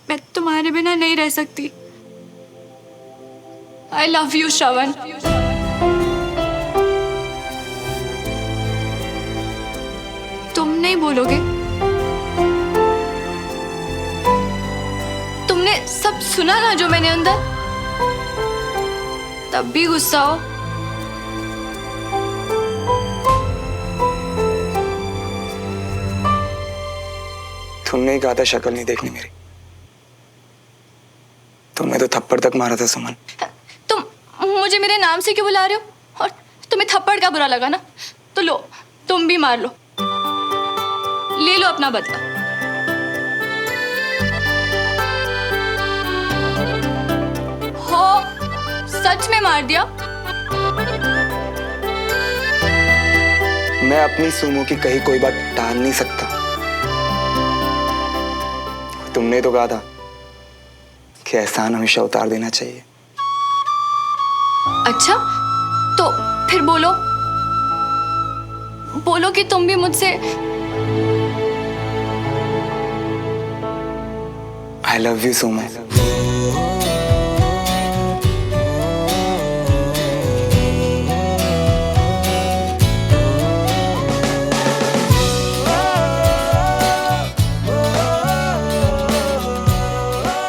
मैं तुम्हारे बिना नहीं रह सकती। आई लव यू श्रवण। तुम नहीं बोलोगे? तुमने सब सुना ना जो मैंने अंदर, तब भी गुस्सा हो। तुमने ही कहा था शक्ल नहीं देखनी मेरी। तुमने तो थप्पड़ तक मारा था सुमन। तुम मुझे मेरे नाम से क्यों बुला रहे हो? और तुम्हें थप्पड़ का बुरा लगा ना, तो लो, तुम भी मार लो, ले लो अपना बदला। हो, सच में मार दिया? मैं अपनी सुमो की कही कोई बात टाल नहीं सकता। तुमने तो कहा था कि एहसान हमेशा उतार देना चाहिए। अच्छा, तो फिर बोलो, बोलो कि तुम भी मुझसे। I love you Sumo.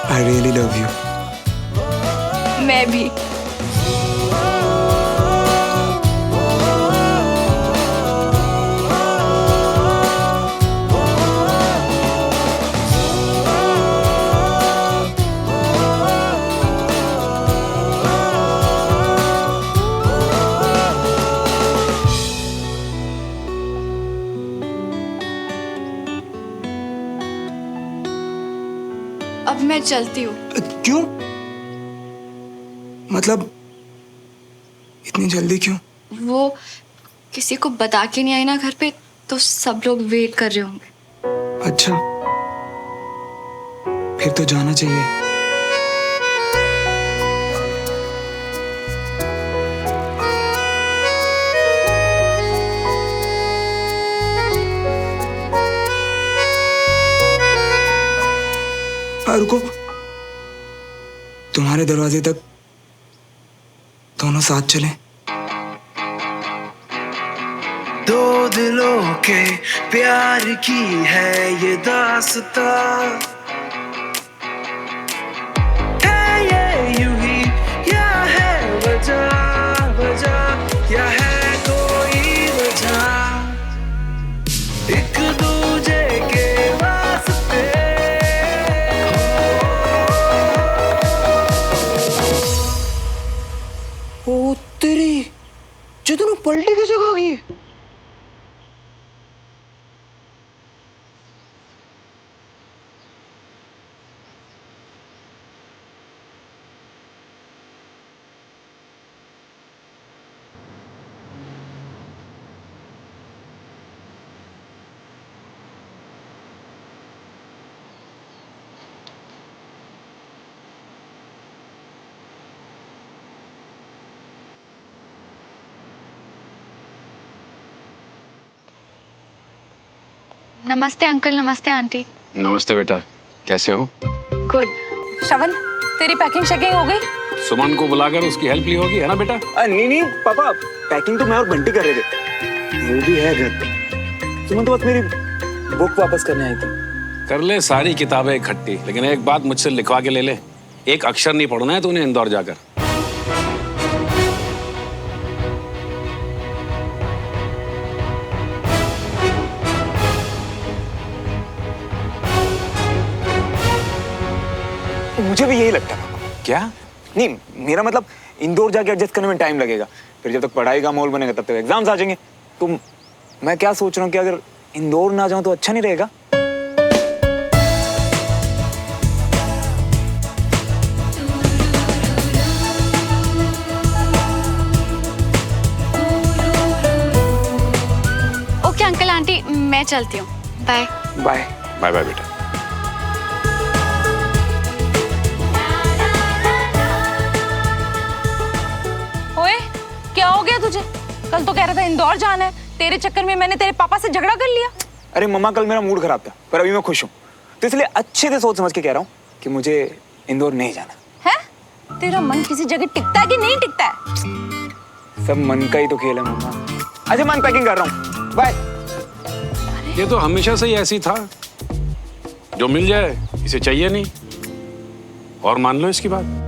I really love you. मैं भी। अब मैं चलती हूँ। क्यों? मतलब इतनी जल्दी क्यों? वो किसी को बता के नहीं आई ना घर पे, तो सब लोग वेट कर रहे होंगे। अच्छा, फिर तो जाना चाहिए। रुको, तुम्हारे दरवाजे तक दोनों साथ चलें। दो दिलों के प्यार की है ये दास्तां, है ये यूं ही या है वजह वजह या है कोई वजह, एक दूजे के वास्ते ओ तेरी जो पलटी की जगह गई। नमस्ते अंकल, नमस्ते आंटी। नमस्ते बेटा, कैसे हो? गुड। श्रवण, तेरी पैकिंग शैकिंग हो गई? सुमन को बुलाकर उसकी हेल्प ली होगी, है ना बेटा? नहीं पापा, पैकिंग तो मैं और बंटी कर रहे थे। वो भी है घर। तुम तो बस मेरी बुक वापस करने आई थी। कर ले सारी किताबें इकट्ठी, लेकिन एक बात मुझसे लिखवा के ले ले, एक अक्षर नहीं पढ़ना है तूने इंदौर जाकर। मुझे भी यही लगता है। क्या? नहीं, मेरा मतलब इंदौर जाके एडजस्ट करने में टाइम लगेगा, फिर जब तक पढ़ाई का माहौल बनेगा तब तक एग्जाम्स आ जाएंगे। तो मैं क्या सोच रहा हूँ कि अगर इंदौर ना जाऊं तो अच्छा नहीं रहेगा? ओके अंकल आंटी, मैं चलती हूँ। Bye bye. बाय बाय बेटा। ओए, क्या हो गया तुझे? कल तो कह रहा था इंदौर जाना है, तेरे चक्कर में मैंने तेरे पापा से झगड़ा कर लिया। अरे मम्मा, कल मेरा मूड खराब था, पर अभी मैं खुश हूँ, तो इसलिए अच्छे से सोच समझ के कह रहा हूँ कि मुझे इंदौर नहीं जाना। है? तेरा मन किसी जगह टिकता है कि नहीं टिकता है? सब मन का ही तो खेल है मम्मा। अच्छा मैं पैकिंग कर रहा हूँ, बाय। ये तो हमेशा से ही ऐसी था, जो मिल जाए इसे चाहिए नहीं, और मान लो इसकी बात।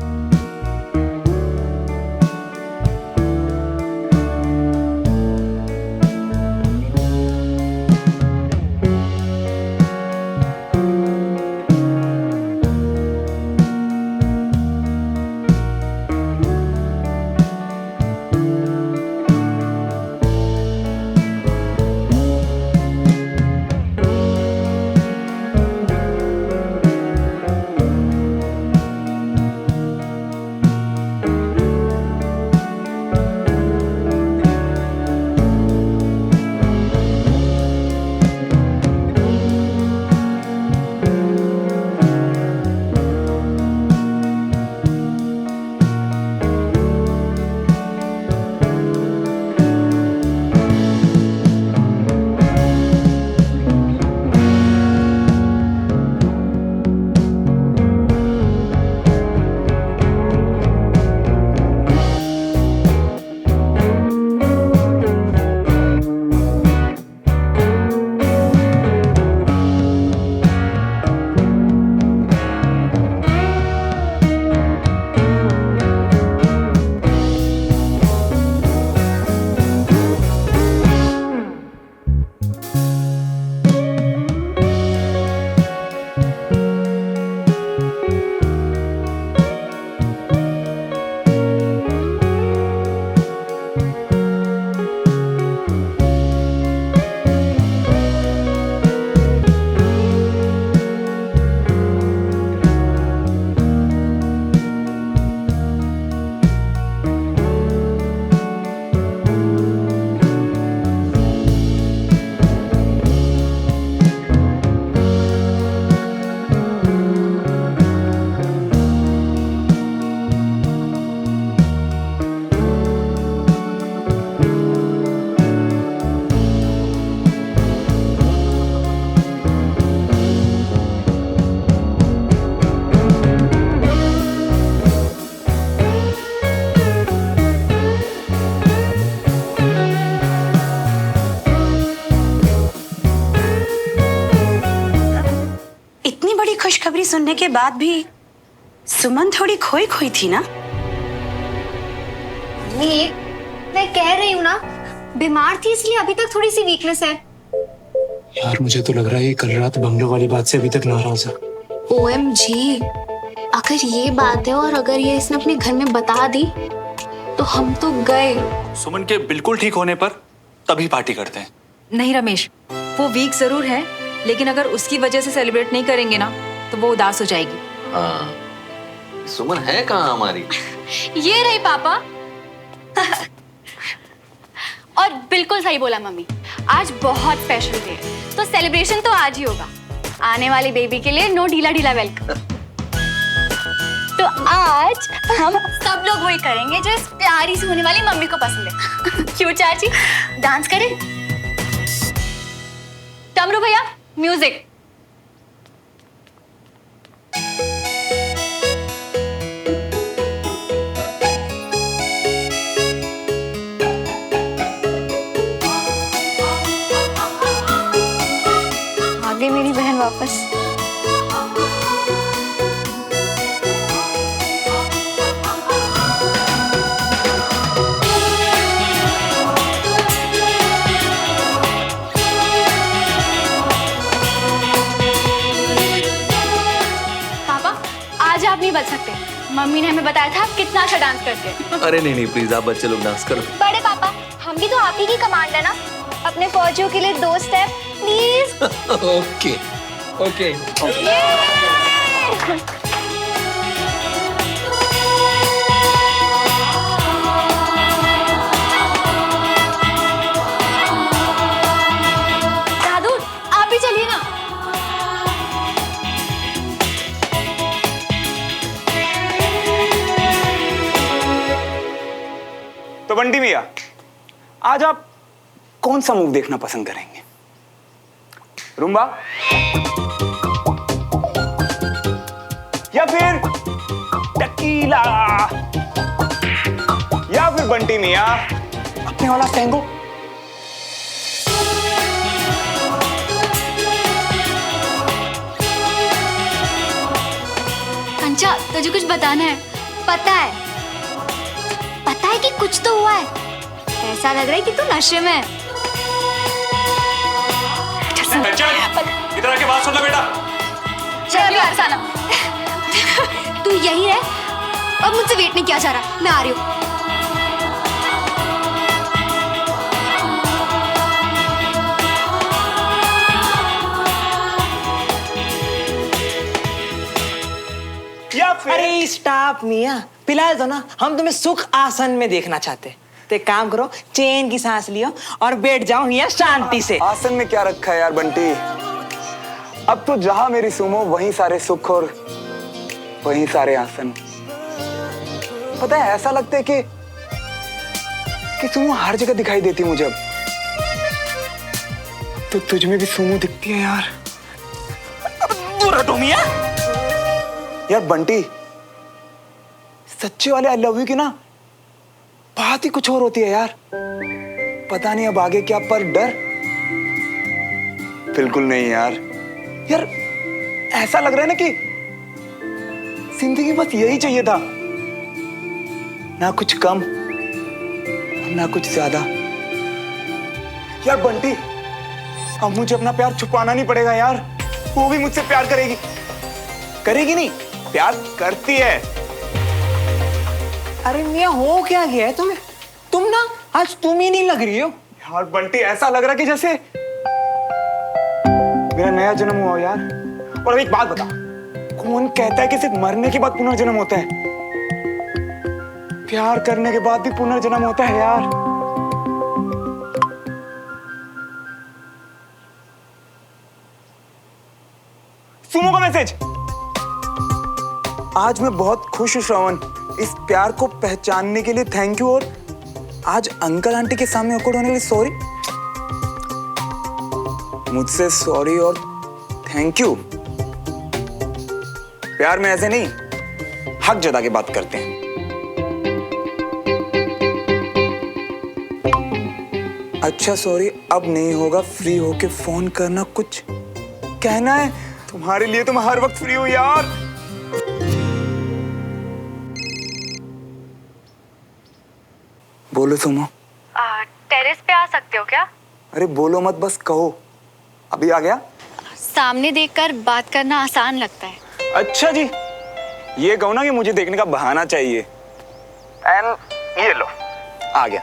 खुशखबरी सुनने के बाद भी सुमन थोड़ी खोई खोई थी ना? मैं कह रही हूँ ना, बीमार थी इसलिए अभी तक थोड़ी सी वीकनेस है। यार मुझे तो लग रहा है ये कल रात बंगलो वाली बात से अभी तक नाराज है। OMG, अगर ये बात है और अगर ये इसने अपने घर में बता दी तो हम तो गए। सुमन के बिल्कुल ठीक होने पर तभी पार्टी करते हैं। नहीं रमेश, वो वीक जरूर है, लेकिन अगर उसकी वजह से सेलिब्रेट नहीं करेंगे ना तो वो उदास हो जाएगी। हाँ, सुमन है कहाँ हमारी? ये रही पापा। और बिल्कुल सही बोला मम्मी, आज बहुत स्पेशल डे है, तो सेलिब्रेशन तो आज ही होगा। आने वाली बेबी के लिए नो ढीला ढीला वेलकम। तो आज हम सब लोग वही करेंगे जो इस प्यारी सी होने वाली मम्मी को पसंद है। क्यों चाची, डांस करें? टमरू भैया, म्यूजिक। आ गई मेरी बहन वापस। आप नहीं बच सकते, मम्मी ने हमें बताया था आप कितना अच्छा डांस करते हैं। अरे नहीं नहीं प्लीज, आप बच्चे लोग डांस करो। बड़े पापा, हम भी तो आप ही की कमांड है ना, अपने फौजियों के लिए 2 स्टेप प्लीज। Okay okay. दादू आप भी चलिए ना। तो बंटी भैया, आज आप कौन सा मूव देखना पसंद करेंगे? रुम्बा फिर टकीला, या फिर बंटी मियां अपने वाला टैंगो। कंचा, तुझे कुछ बताना है? पता है कि कुछ तो हुआ है। ऐसा लग रहा है कि तू नशे में है। इधर आके बात सुन लो बेटा। चल अरसाना, तू यही रह, अब मुझसे वेट नहीं किया जा रहा, मैं आ रही हूँ। अरे स्टॉप मियां, पिला दो ना, हम तुम्हें सुख आसन में देखना चाहते हैं। तो एक काम करो, चैन की सांस लियो और बैठ जाओ यहाँ शांति से। आसन में क्या रखा है यार बंटी, अब तो जहां मेरी सुमो वहीं सारे सुख और वहीं सारे आसन। पता है ऐसा लगता है कि सुमो हर जगह दिखाई देती मुझे अब। तो तुझ में भी सुमो दिखती है यार। दूर हटो मियां। यार बंटी, सच्चे वाले आई लव यू की ना बात ही कुछ और होती है यार। पता नहीं अब आगे क्या, पर डर बिल्कुल नहीं यार। यार ऐसा लग रहा है ना कि जिंदगी बस यही चाहिए था, ना कुछ कम ना कुछ ज्यादा। यार बंटी, अब मुझे अपना प्यार छुपाना नहीं पड़ेगा यार। वो भी मुझसे प्यार करेगी, करेगी नहीं, प्यार करती है। अरे मियां हो क्या गया है तुम्हें? तुम ना आज तुम ही नहीं लग रही हो यार बंटी, ऐसा लग रहा कि जैसे मेरा नया जन्म हुआ यार। और अब एक बात बता, कौन कहता है कि सिर्फ मरने के बाद पुनर्जन्म होता है? प्यार करने के बाद भी पुनर्जन्म होता है यार। सुमो का मैसेज। आज मैं बहुत खुश हूं श्रवण, इस प्यार को पहचानने के लिए थैंक यू, और आज अंकल आंटी के सामने awkward होने के लिए सॉरी। मुझसे सॉरी और थैंक यू। प्यार में ऐसे नहीं, हक जता के बात करते हैं। अच्छा सॉरी, अब नहीं होगा, फ्री होके फोन करना, कुछ कहना है? तुम्हारे लिए तो मैं हर वक्त फ्री हूं यार। बोलो सुमो। टेरेस पे आ सकते हो क्या? अरे बोलो मत, बस कहो। अभी आ गया। सामने देखकर बात करना आसान लगता है। अच्छा जी, ये कहो ना कि मुझे देखने का बहाना चाहिए। एंड ये लो, आ गया।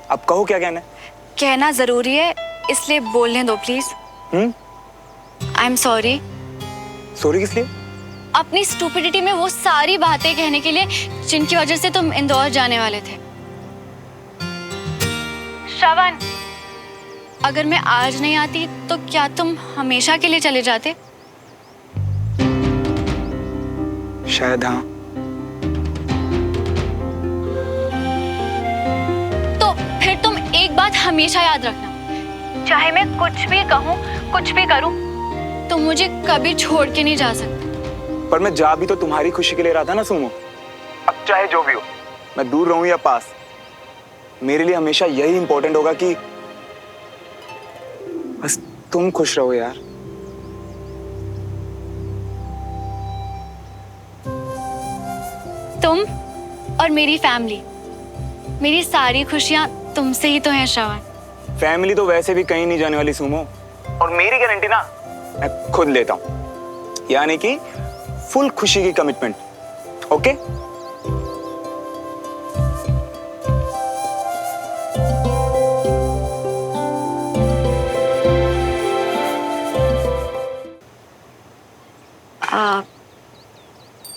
अब कहो क्या कहना है। कहना जरूरी है, इसलिए बोलने दो please. I am sorry. Sorry किस लिए? अपनी स्टूपिडिटी में वो सारी बातें कहने के लिए जिनकी वजह से तुम इंदौर जाने वाले थे। श्रवण, अगर मैं आज नहीं आती तो क्या तुम हमेशा के लिए चले जाते? शायद हाँ। तो फिर तुम एक बात हमेशा याद रखना, चाहे मैं कुछ भी कहूँ, कुछ भी करूँ, तुम मुझे कभी छोड़ के नहीं जा सकते। पर मैं जा भी तो तुम्हारी खुशी के लिए रहा था ना सुमो। अब चाहे जो भी हो, मैं दूर रहूं या पास, मेरे लिए हमेशा यही इंपॉर्टेंट होगा कि बस तुम खुश रहो यार। तुम और मेरी फैमिली, मेरी सारी खुशियां तुमसे ही तो हैं श्रवण। फैमिली तो वैसे भी कहीं नहीं जाने वाली सुमो, और मेरी गारंटी ना मैं खुद लेता हूं, यानी कि फुल खुशी की कमिटमेंट। ओके?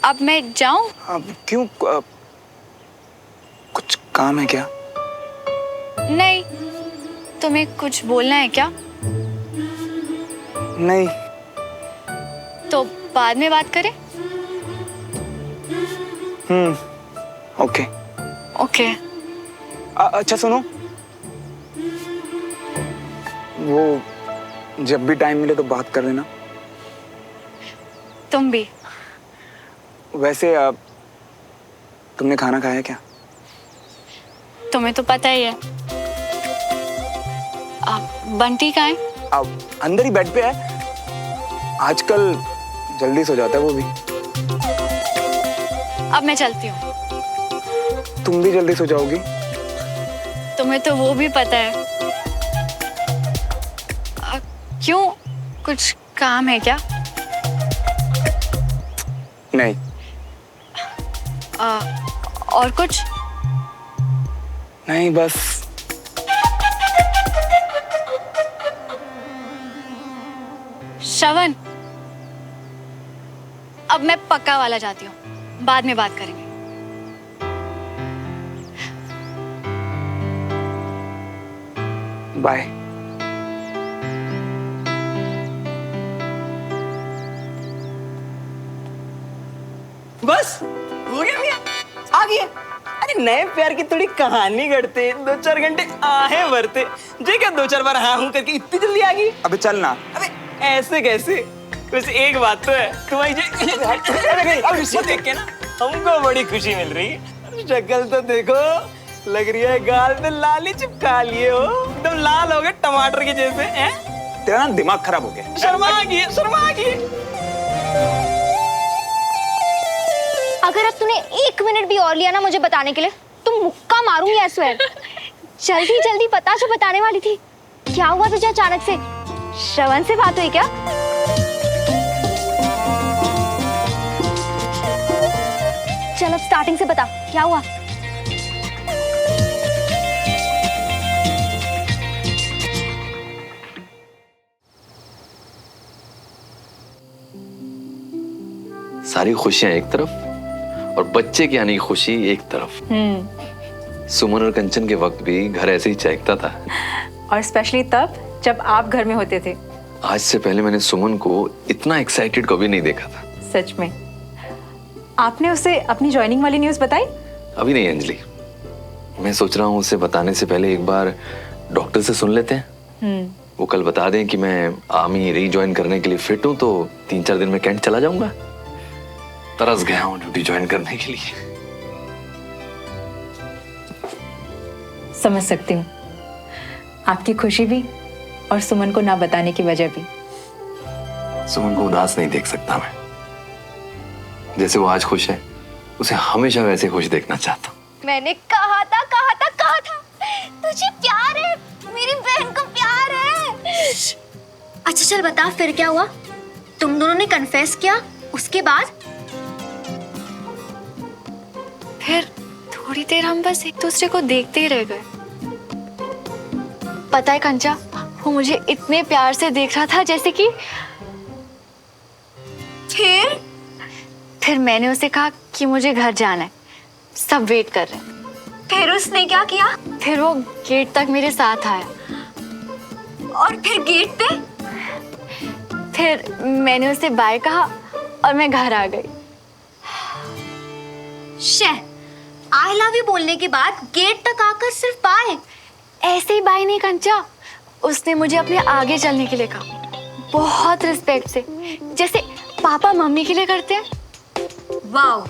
अब मैं जाऊं? अब क्यों? कुछ काम है क्या? नहीं, तुम्हें कुछ बोलना है क्या? नहीं। तो बाद में बात करें? ओके। ओके। अच्छा सुनो, वो जब भी टाइम मिले तो बात कर लेना। तुम भी। वैसे तुमने खाना खाया क्या? तुम्हें तो पता ही है। बंटी कहाँ है? अंदर ही बेड पे है। आजकल जल्दी सो जाता है वो भी। अब मैं चलती हूँ। तुम भी जल्दी सो जाओगी? तुम्हें तो वो भी पता है। क्यों, कुछ काम है क्या? नहीं। और कुछ? नहीं, बस श्रवण, अब मैं पक्का वाला जाती हूँ, बाद में बात करेंगे। बाय। बस हो गया भैया, आ गए। अरे नए प्यार की थोड़ी कहानी गढ़ते, 2-4 घंटे आहें भरते, जे क्या 2-4 बार हाँ हूं करके इतनी जल्दी आ गई? अबे चल ना। अबे ऐसे कैसे? वैसे एक बात तो है, तुम्हारी जो देख के ना हमको बड़ी खुशी मिल रही है। शक्ल तो देखो, लग रही है गाल पे लाली चिपका लिए हो, एकदम लाल हो गए टमाटर के जैसे हैं। तेरा ना दिमाग खराब हो गया। शर्मा गई। अगर अब तूने 1 मिनट भी और लिया ना मुझे बताने के लिए, तुम मुक्का मारूंगी आई स्वेयर। जल्दी जल्दी बता जो बताने वाली थी। क्या हुआ तुझे अचानक से? श्रवण से बात हुई क्या? चल अब स्टार्टिंग से बता, क्या हुआ? सारी खुशियां एक तरफ और बच्चे की आने की खुशी एक तरफ। सुमन और कंचन के वक्त भी घर ऐसे ही चहकता था। और स्पेशली तब जब आप घर में होते थे। आज से पहले मैंने सुमन को इतना एक्साइटेड कभी नहीं देखा था। सच में। आपने उसे अपनी ज्वाइनिंग वाली न्यूज़ बताई? अभी नहीं अंजलि, मैं सोच रहा हूँ उसे बताने से पहले एक बार डॉक्टर से सुन लेते हैं। वो कल बता दें कि मैं आर्मी रीज्वाइन करने के लिए फिट हूँ तो 3-4 दिन में कैंट चला जाऊंगा। तरस गया हूँ ड्यूटी ज्वाइन करने के लिए। समझ सकती हूँ आपकी खुशी भी और सुमन को ना बताने की वजह भी। सुमन को उदास नहीं देख सकता मैं। जैसे वो आज खुश है, उसे हमेशा वैसे खुश देखना चाहता हूँ। मैंने कहा था तुझे प्यार है, मेरी बहन को प्यार है। अच्छा चल बता फिर क्या हुआ? तुम दोनों ने कन्फेस किया, उसके बाद? फिर थोड़ी देर हम बस एक दूसरे को देखते ही रह गए। पता है कंचा, वो मुझे इतने प्यार से देख रहा था जैसे कि फिर मैंने उसे कहा कि मुझे घर जाना है, सब वेट कर रहे हैं। फिर उसने क्या किया? फिर वो गेट तक मेरे साथ आया। और फिर गेट पे? फिर मैंने उसे बाय कहा और मैं घर आ गई। आई लव यू बोलने के बाद गेट तक आकर सिर्फ बाय? ऐसे ही बाय नहीं कंचा, उसने मुझे अपने आगे चलने के लिए कहा, बहुत रिस्पेक्ट से, जैसे पापा मम्मी के लिए करते हैं। वाओ,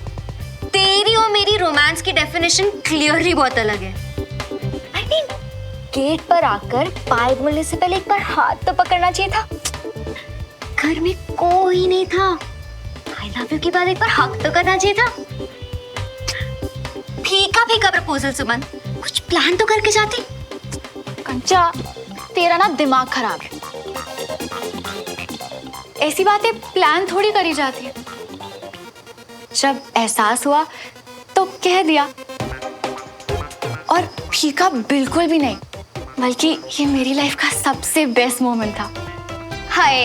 तेरी और मेरी रोमांस की डेफिनेशन क्लियरली बहुत अलग है। आई मीन, गेट पर आकर बाय बोलने से पहले एक बार हाथ तो पकड़ना चाहिए था। घर में कोई नहीं था, आई लव यू के बाद एक बार हक तो करना चाहिए था। फीका फीका प्रपोजल सुमन, कुछ प्लान तो करके जाती। कंचा, तेरा ना दिमाग खराब है। ऐसी बातें प्लान थोड़ी करी जाती है। जब एहसास हुआ तो कह दिया। और फीका बिल्कुल भी नहीं, बल्कि ये मेरी लाइफ का सबसे बेस्ट मोमेंट था। हाय,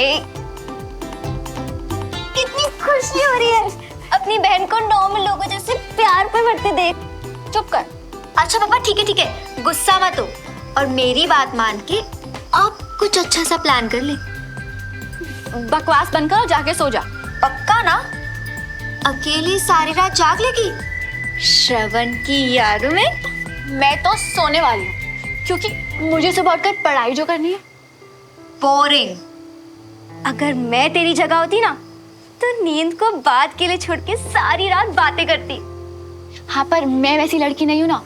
कितनी खुशी हो रही है अपनी बहन को नॉर्मल लोगों जैसे प्यार पे बढ़ते देख। चुप कर। अच्छा पापा ठीक है, गुस्सा मत हो और मेरी बात मान के आप कुछ अच्छा सा प्लान कर ले। बकवास बंद कर और जाके सो जा। पक्का ना? अकेली सारी रात जाग लेगी श्रवण की यादों में? मैं तो सोने वाली हूँ, क्योंकि मुझे सुबह उठकर पढ़ाई जो करनी है। बोरिंग। अगर मैं तेरी जगह होती ना तो नींद को बात के लिए छोड़ के सारी रात बातें करती। हाँ पर मैं वैसी लड़की नहीं हूँ ना,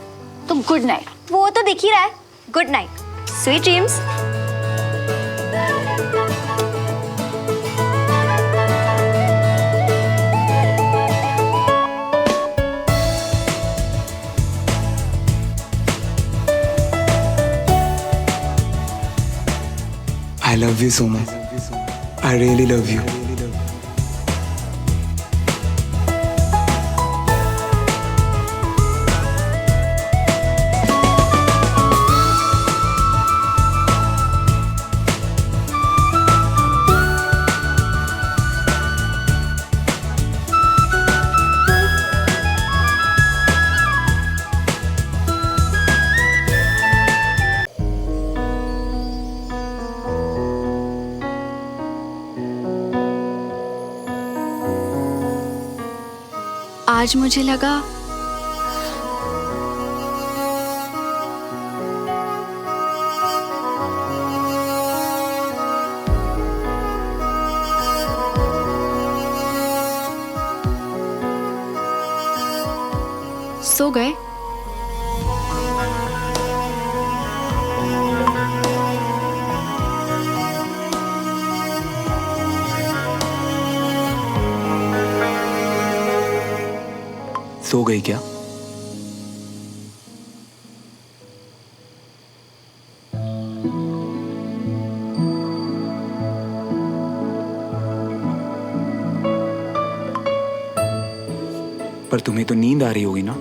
तो गुड नाइट। वो तो दिख ही रहा है। Good night, sweet dreams. I love you, Sumo. I really love you. आज मुझे लगा सो गए। सो गई क्या? पर तुम्हें तो नींद आ रही होगी ना?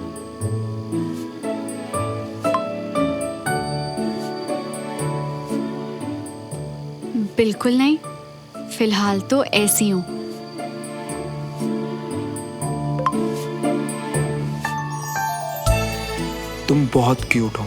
बिल्कुल नहीं, फिलहाल तो ऐसी हूं। तुम बहुत क्यूट हो।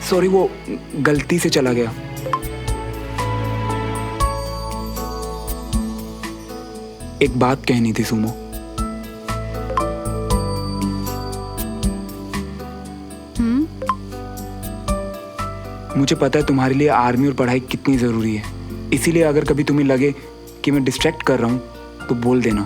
सॉरी, वो गलती से चला गया। एक बात कहनी थी सुमो। मुझे पता है तुम्हारे लिए आर्मी और पढ़ाई कितनी जरूरी है, इसीलिए अगर कभी तुम्हें लगे कि मैं डिस्ट्रैक्ट कर रहा हूं तो बोल देना।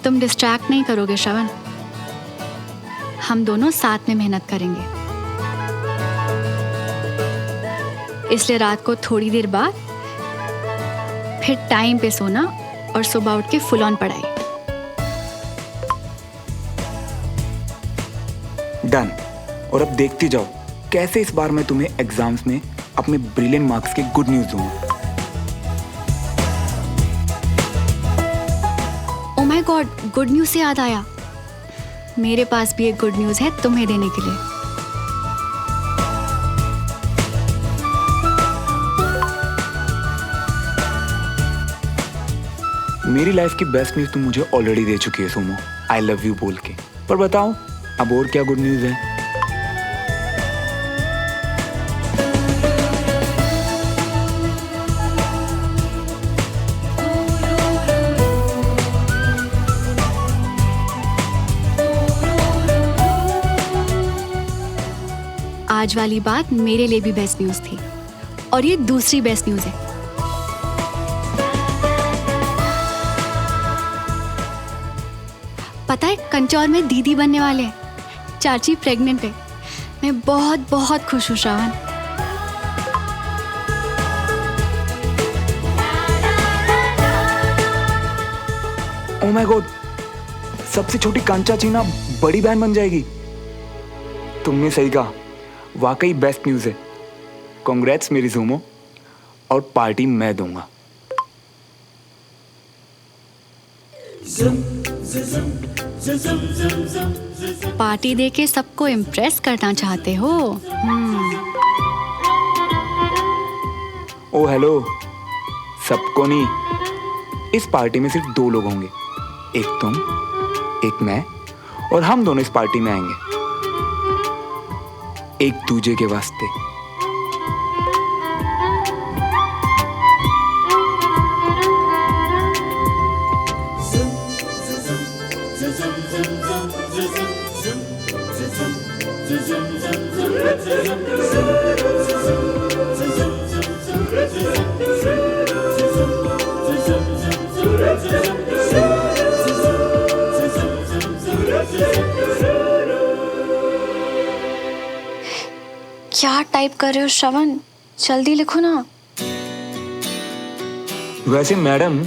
तुम डिस्ट्रैक्ट नहीं करोगे श्रवण, हम दोनों साथ में मेहनत करेंगे। इसलिए रात को थोड़ी देर बाद फिर टाइम पे सोना और सुबह उठ के फुल ऑन पढ़ाई। डन। और अब देखती जाओ कैसे इस बार मैं तुम्हें एग्जाम्स में अपने ब्रिलियंट मार्क्स के गुड न्यूज दूंगा। Oh my God, good news से याद आया, मेरे पास भी एक गुड न्यूज है तुम्हें देने के लिए। मेरी लाइफ की बेस्ट न्यूज तुम मुझे ऑलरेडी दे चुकी है सुमो, आई लव यू बोल के। पर बताओ अब और क्या गुड न्यूज है? आज वाली बात मेरे लिए भी बेस्ट न्यूज थी और ये दूसरी बेस्ट न्यूज है। पता है कंचौर में दीदी बनने वाले हैं, चाची प्रेग्नेंट है। मैं बहुत बहुत खुश हूँ श्रावण। ओह माय गॉड, सबसे छोटी कांचा चीना बड़ी बहन बन जाएगी। तुमने सही कहा, वाकई बेस्ट न्यूज है। कांग्रेट्स मेरी सुमो, और पार्टी मैं दूंगा। पार्टी देके सबको इम्प्रेस करना चाहते हो? ओ हेलो, सबको नहीं, इस पार्टी में सिर्फ 2 लोग होंगे, एक तुम, एक मैं, और हम दोनों इस पार्टी में आएंगे एक दूजे के वास्ते। क्या टाइप कर रहे हो श्रवण? जल्दी लिखो ना। वैसे मैडम,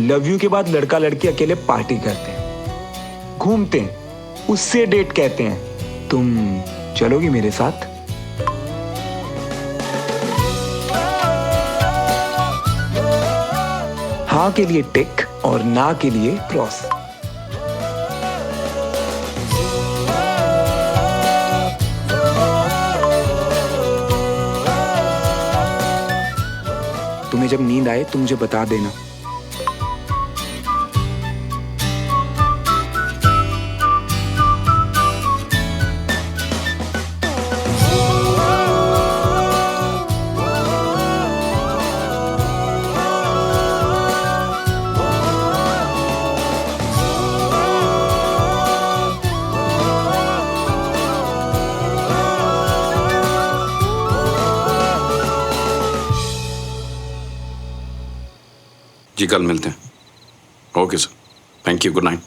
लव यू के बाद लड़का लड़की अकेले पार्टी करते हैं, घूमते हैं, उससे डेट कहते हैं। तुम चलोगी मेरे साथ? हाँ के लिए टिक और ना के लिए क्रॉस। तुम्हें जब नींद आए तो मुझे बता देना। जी कल मिलते हैं। Okay sir, thank you, good night.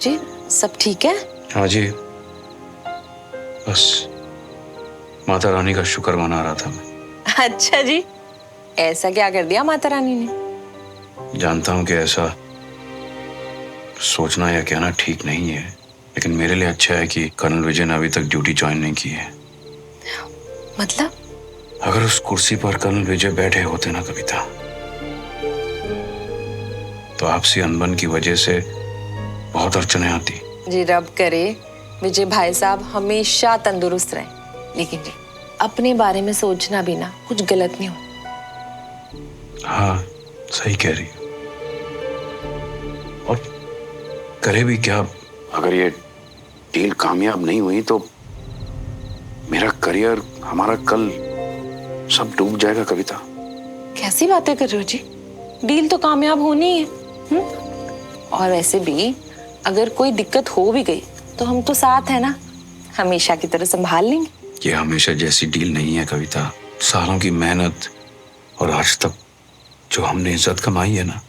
जी सब ठीक है? हाँ जी, बस माता रानी का शुक्र मना रहा था मैं। अच्छा जी, ऐसा क्या कर दिया माता रानी ने? जानता हूँ कि ऐसा सोचना या कहना ठीक नहीं है, लेकिन मेरे लिए अच्छा है कि कर्नल विजय ने अभी तक ड्यूटी ज्वाइन नहीं की है। मतलब? अगर उस कुर्सी पर कर्नल विजय बैठे होते ना कविता, तो आपसी अनबन की वजह से बहुत अड़चने आती। जी रब करे विजय भाई साहब हमेशा तंदुरुस्त रहे, लेकिन जी अपने बारे में सोचना भी ना कुछ गलत नहीं हो। हाँ सही कह रही है, और करे भी क्या? अगर ये डील कामयाब नहीं हुई तो मेरा करियर, हमारा कल सब डूब जाएगा कविता। कैसी बातें कर रहे हो जी? डील तो कामयाब होनी है। और वैसे भी अगर कोई दिक्कत हो भी गई तो हम तो साथ है ना, हमेशा की तरह संभाल लेंगे। ये हमेशा जैसी डील नहीं है कविता। सालों की मेहनत और आज तक जो हमने इज्जत कमाई है ना,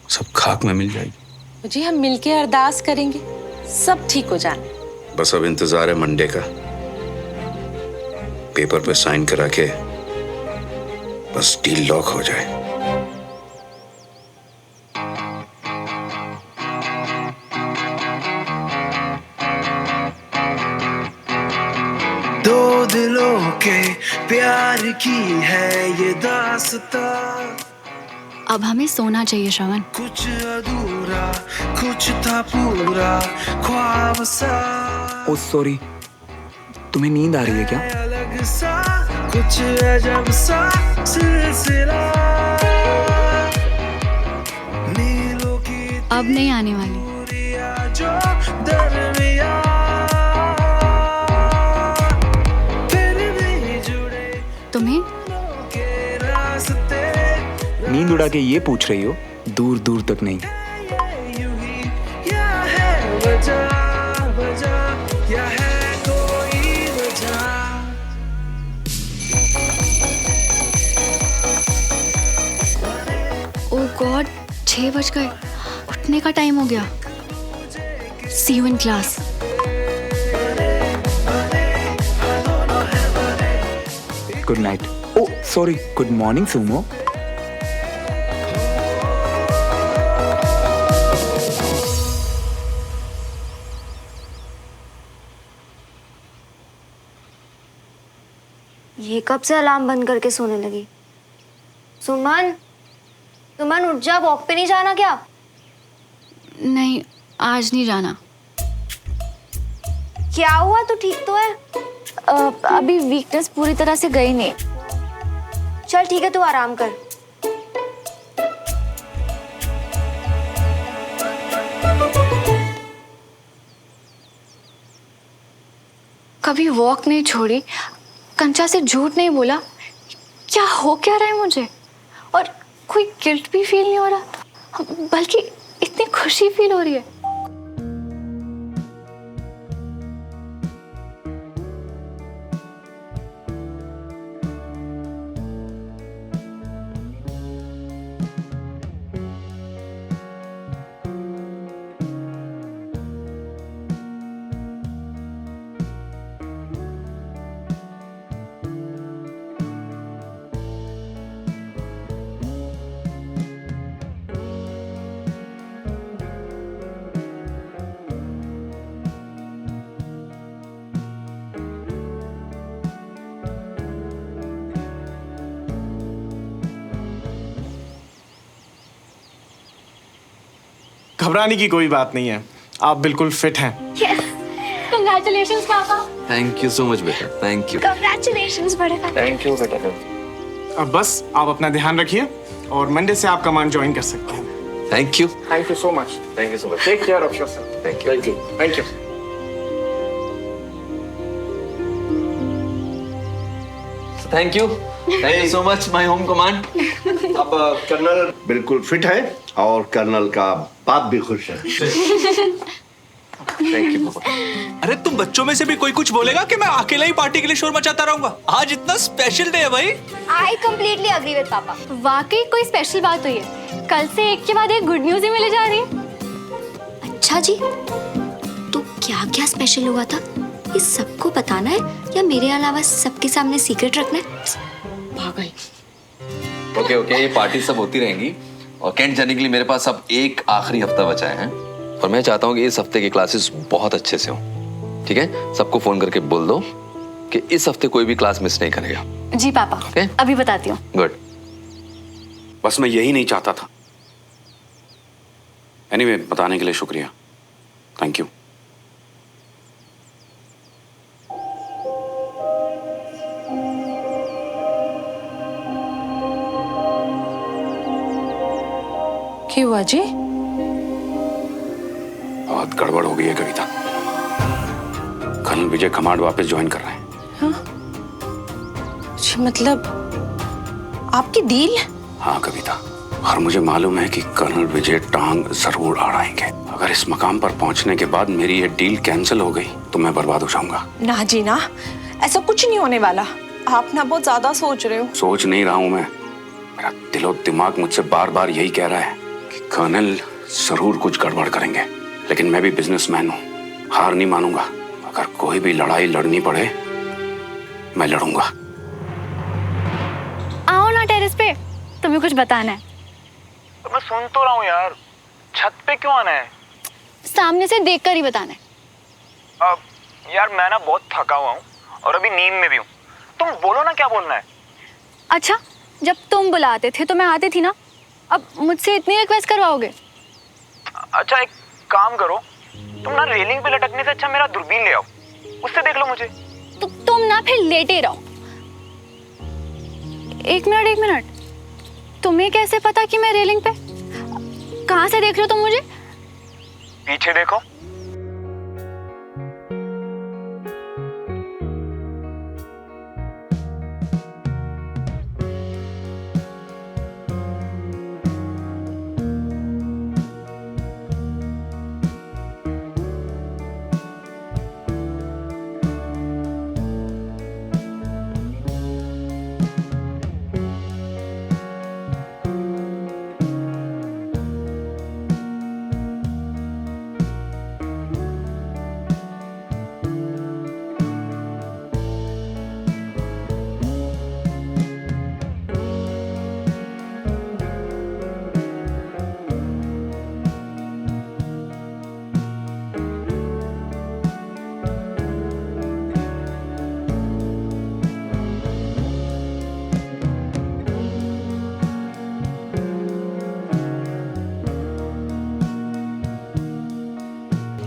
सब खाक में मिल जाएगी। जी हम मिलके अरदास करेंगे, सब ठीक हो जाए। बस अब इंतजार है मंडे का, पेपर पे साइन करा के बस डील लॉक हो जाए। दो दिलों के प्यार की है ये दास्तां, अब हमें सोना चाहिए श्रवण। कुछ अधूरा कुछ था पूरा ख्वाब सा। ओ सॉरी, तुम्हें नींद आ रही है क्या? अलग सा कुछ अजब सा सिलसिला, नीलों की अब नहीं आने वाली। दूरियां जो दरमिया, फिर भी जुड़े तुम्हें के रास्ते। नींद उड़ा के ये पूछ रही हो? दूर दूर तक नहीं। यूं ही या है वजह वजह या है कोई वजह। ओह गॉड, 6 बज गए, उठने का टाइम हो गया। See you in class. Good night. Oh sorry, good morning सुमो। ये कब से अलार्म बंद करके सोने लगी? सुमन, सुमन उठ जा, वॉक पे नहीं जाना क्या? नहीं, आज नहीं जाना। क्या हुआ, तू ठीक तो है? अभी वीकनेस पूरी तरह से गई नहीं। चल ठीक है, तू आराम कर। कभी वॉक नहीं छोड़ी, कंचा से झूठ नहीं बोला। क्या हो क्या रहा है मुझे? और कोई गिल्ट भी फील नहीं हो रहा, बल्कि इतनी खुशी फील हो रही है। घबराने की कोई बात नहीं है, आप बिल्कुल फिट हैं। Congratulations पापा। थैंक यू सो मच बेटा, थैंक यू। Congratulations बड़े पापा। थैंक यू बेटा। अब बस आप अपना ध्यान रखिए और मंडे से आप कमांड ज्वाइन कर सकते हैं। Thank you. Thank you so much. Thank you so much. Take care of yourself. Thank you. Thank you. Thank you. Thank you. Thank you so much my home command. अब colonel बिल्कुल fit है और colonel का बाप भी खुश है। Thank you. अरे तुम बच्चों में से भी कोई कुछ बोलेगा कि मैं अकेला ही पार्टी के लिए शोर मचाता रहूंगा? आज इतना स्पेशल डे है भाई। आई कंप्लीटली एग्री विद पापा। वाकई कोई स्पेशल बात हुई है। कल से एक के बाद एक गुड न्यूज ही मिले जा रही है। अच्छा जी, तो क्या क्या स्पेशल हुआ था? ये सबको बताना है या मेरे अलावा सबके सामने सीक्रेट रखना है? पागल। ओके ओके, ये पार्टी सब होती रहेंगी और कैंट जाने के लिए मेरे पास अब एक आखिरी हफ्ता बचा है और मैं चाहता हूँ कि इस हफ्ते की क्लासेस बहुत अच्छे से हों। ठीक है, सबको फोन करके बोल दो कि इस हफ्ते कोई भी क्लास मिस नहीं करेगा। जी पापा, Okay? अभी बताती हूँ। गुड। बस मैं यही नहीं चाहता था। एनीवे, बताने के लिए शुक्रिया। Thank you. क्या हुआ जी? बहुत गड़बड़ हो गई है कविता। कर्नल विजय कमांड वापस ज्वाइन कर रहे हैं। जी मतलब आपकी डील? हाँ कविता, और मुझे मालूम है कि कर्नल विजय टांग जरूर अड़ाएंगे। अगर इस मकाम पर पहुंचने के बाद मेरी ये डील कैंसिल हो गई तो मैं बर्बाद हो जाऊंगा। ना जी ना, ऐसा कुछ नहीं होने वाला। आप ना बहुत ज्यादा सोच रहे हो। सोच नहीं रहा हूं मैं, मेरा दिलो दिमाग मुझसे बार बार यही कह रहा है कि कर्नल जरूर कुछ गड़बड़ करेंगे। लेकिन मैं भी बिजनेसमैन हूं, हार नहीं मानूंगा। अगर कोई भी लड़ाई लड़नी पड़े मैं लड़ूंगा। आओ ना टेरेस पे, तुम्हें कुछ बताना है। तो मैं सुन तो रहा हूँ यार, छत पे क्यों आना है? सामने से देखकर ही बताना है। अब यार मैं ना बहुत थका हुआ हूँ और अभी नींद में भी हूँ। तुम बोलो ना क्या बोलना है। अच्छा, जब तुम बुलाते थे तो मैं आती थी ना, अब मुझसे इतनी रिक्वेस्ट करवाओगे? अच्छा एक काम करो, तुम ना रेलिंग पे लटकने से अच्छा मेरा दूरबीन ले आओ, उससे देख लो मुझे। तो तुम ना फिर लेटे रहो। एक मिनट, तुम्हें कैसे पता कि मैं रेलिंग पे? कहाँ से देख रहे हो तुम मुझे? पीछे देखो।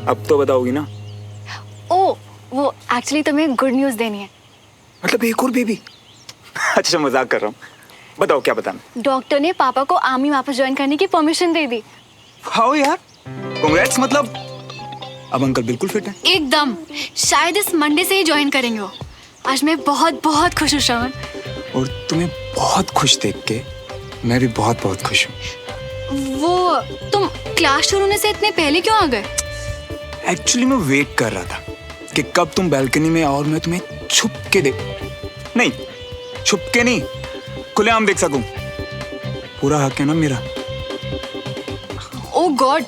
अब तो बताओगी ना? ओ, एक्चुअली तुम्हें गुड न्यूज़ देनी है। मतलब एक और बेबी? अच्छा मजाक कर रहा हूँ, बताओ क्या बताना। डॉक्टर ने पापा को आर्मी वापस ज्वाइन करने की परमिशन दे दी। हाउ यार, कांग्रेट्स। मतलब अब अंकल बिल्कुल फिट है? एकदम, शायद इस मंडे से ही ज्वाइन करेंगे वो। आज मैं बहुत बहुत खुश हूँ श्रवण। और तुम्हें बहुत खुश देख के मैं भी बहुत बहुत खुश हूँ। वो तुम क्लास शुरू होने से इतने पहले क्यों आ गए? एक्चुअली मैं वेट कर रहा था कि कब तुम बालकनी में और मैं तुम्हें छुप के नहीं, छुप के नहीं, खुलेआम देख सकूं। पूरा हक है ना मेरा। ओह गॉड,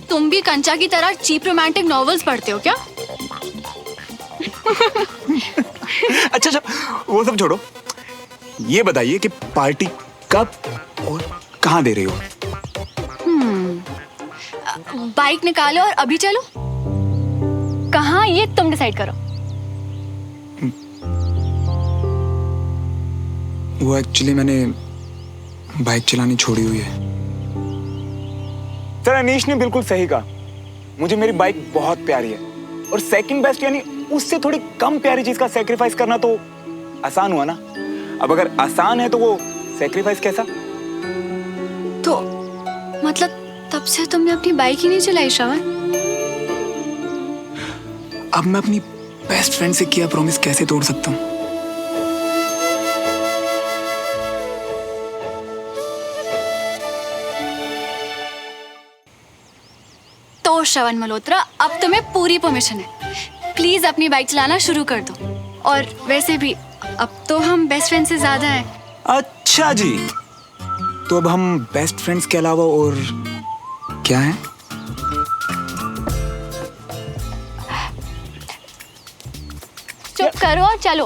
तुम भी कंचा की तरह चीप रोमांटिक नॉवेल्स पढ़ते हो क्या? अच्छा, वो सब छोड़ो, ये बताइए कि पार्टी कब और कहाँ दे रही हो? बाइक निकालो और अभी चलो। कहाँ ये तुम डिसाइड करो। वो एक्चुअली मैंने बाइक चलानी छोड़ी हुई है। सर अनीश ने बिल्कुल सही कहा, मुझे मेरी बाइक बहुत प्यारी है। और सेकंड बेस्ट यानी उससे थोड़ी कम प्यारी चीज का सैक्रिफाइस करना तो आसान हुआ ना। अब अगर आसान है तो वो सैक्रिफाइस कैसा? तो मतलब तब से तुमने अपनी बाइक ही नहीं चलाई श्रवण? अब मैं अपनी बेस्ट फ्रेंड से किया प्रॉमिस कैसे तोड़ सकता हूँ? तो श्रवण मल्होत्रा, अब तुम्हें पूरी परमिशन है। प्लीज अपनी बाइक चलाना शुरू कर दो। और वैसे भी अब तो हम बेस्ट फ्रेंड से ज्यादा हैं। अच्छा जी, तो अब हम बेस्ट फ्रेंड्स के अलावा और क्या है? चुप करो और चलो,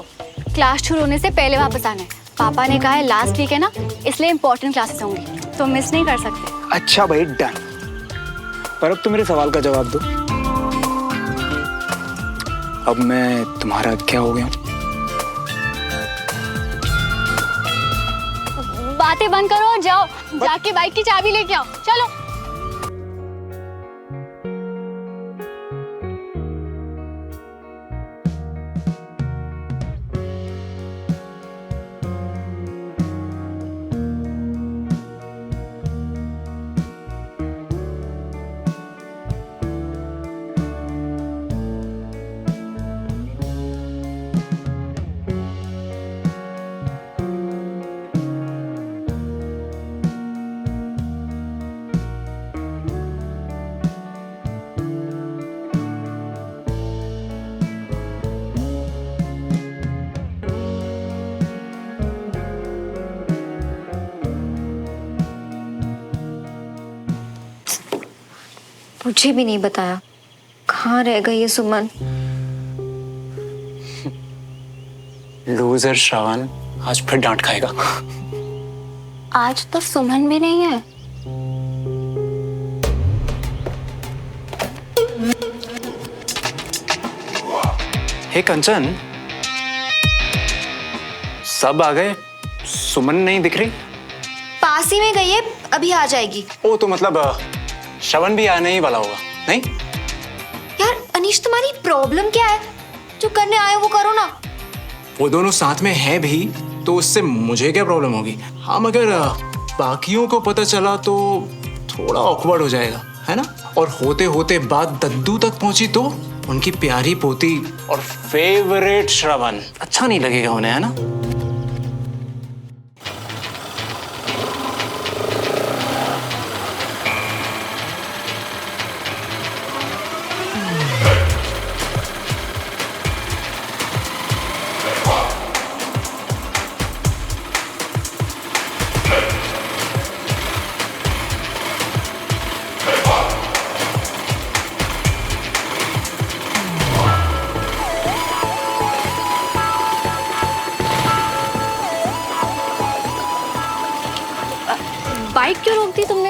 क्लास शुरू होने से पहले वापस आना है। पापा ने कहा है लास्ट वीक है ना, इसलिए इंपॉर्टेंट क्लासेस होंगी, तो मिस नहीं कर सकते। अच्छा भाई, डन। पर अब तो मेरे सवाल का जवाब दो, अब मैं तुम्हारा क्या हो गया? बातें बंद करो और जाओ, जाके बाइक की चाबी लेके आओ। चलो। मुझे भी नहीं बताया, कहाँ रह गई ये सुमन? लूजर श्रवण आज फिर डांट खाएगा। आज तो सुमन भी नहीं है। हे कंचन, सब आ गए, सुमन नहीं दिख रही? पास ही में गई है, अभी आ जाएगी। ओ तो मतलब श्रवण भी आने ही वाला होगा, नहीं? यार अनीश, तुम्हारी प्रॉब्लम क्या है? जो करने आए वो करो ना। वो दोनों साथ में है भी तो उससे मुझे क्या प्रॉब्लम होगी? हम अगर बाकियों को पता चला तो थोड़ा ऑकवर्ड हो जाएगा, है ना? और होते होते बात दद्दू तक पहुंची तो उनकी प्यारी पोती और फेवरेट श्रवण, अच्छा नहीं लगेगा उन्हें, है ना? बाइक क्यों रोक दी तुमने?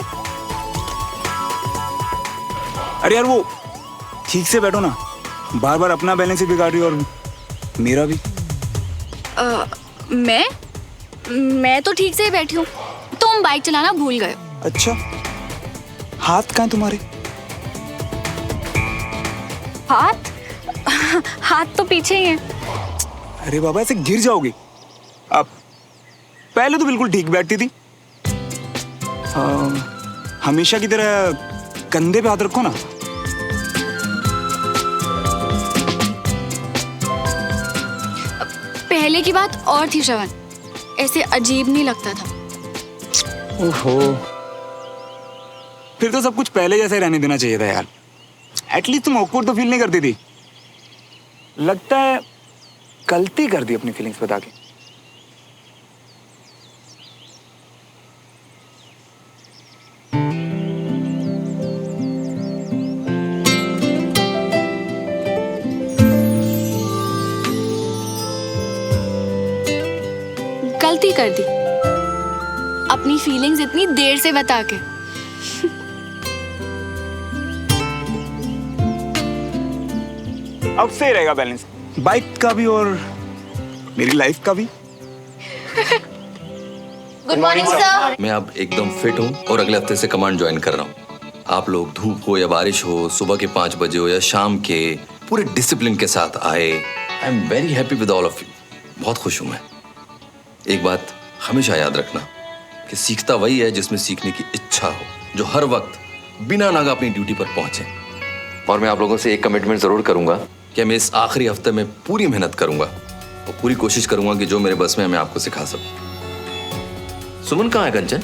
अरे यार वो ठीक से बैठो ना, बार बार अपना बैलेंस ही बिगाड़ रही हो और मेरा भी। मैं तो ठीक से ही बैठी हूँ, तुम बाइक चलाना भूल गए। अच्छा, हाथ कहाँ हैं तुम्हारे? हाथ? हाथ तो पीछे ही है। अरे बाबा ऐसे गिर जाओगी। अब पहले तो बिल्कुल ठीक बैठती थी। हमेशा की तरह कंधे पे हाथ रखो ना। पहले की बात और थी श्रवण, ऐसे अजीब नहीं लगता था। ओहो, फिर तो सब कुछ पहले जैसे रहने देना चाहिए था यार। एटलीस्ट तुम ऑकवर्ड तो फील नहीं करती थी। लगता है गलती कर दी अपनी फीलिंग्स बता के। गलती कर दी अपनी फीलिंग्स इतनी देर से बता के। अब सही रहेगा बैलेंस, बाइक का भी और मेरी लाइफ का भी। Good morning sir. मैं अब एकदम फिट हूँ और अगले हफ्ते से कमांड ज्वाइन कर रहा हूँ। आप लोग धूप हो या बारिश हो, सुबह के 5 बजे हो या शाम के, पूरे डिसिप्लिन के साथ आए। I am very happy with all of you. बहुत खुश हूँ मैं। एक बात हमेशा याद रखना कि सीखता वही है जिसमें सीखने की इच्छा हो, जो हर वक्त बिना नागा अपनी ड्यूटी पर पहुंचे। और मैं आप लोगों से एक कमिटमेंट जरूर करूंगा कि मैं इस आखिरी हफ्ते में पूरी मेहनत करूंगा और पूरी कोशिश करूंगा कि जो मेरे बस में है मैं आपको सिखा सकूं। सुमन कहाँ है कंचन?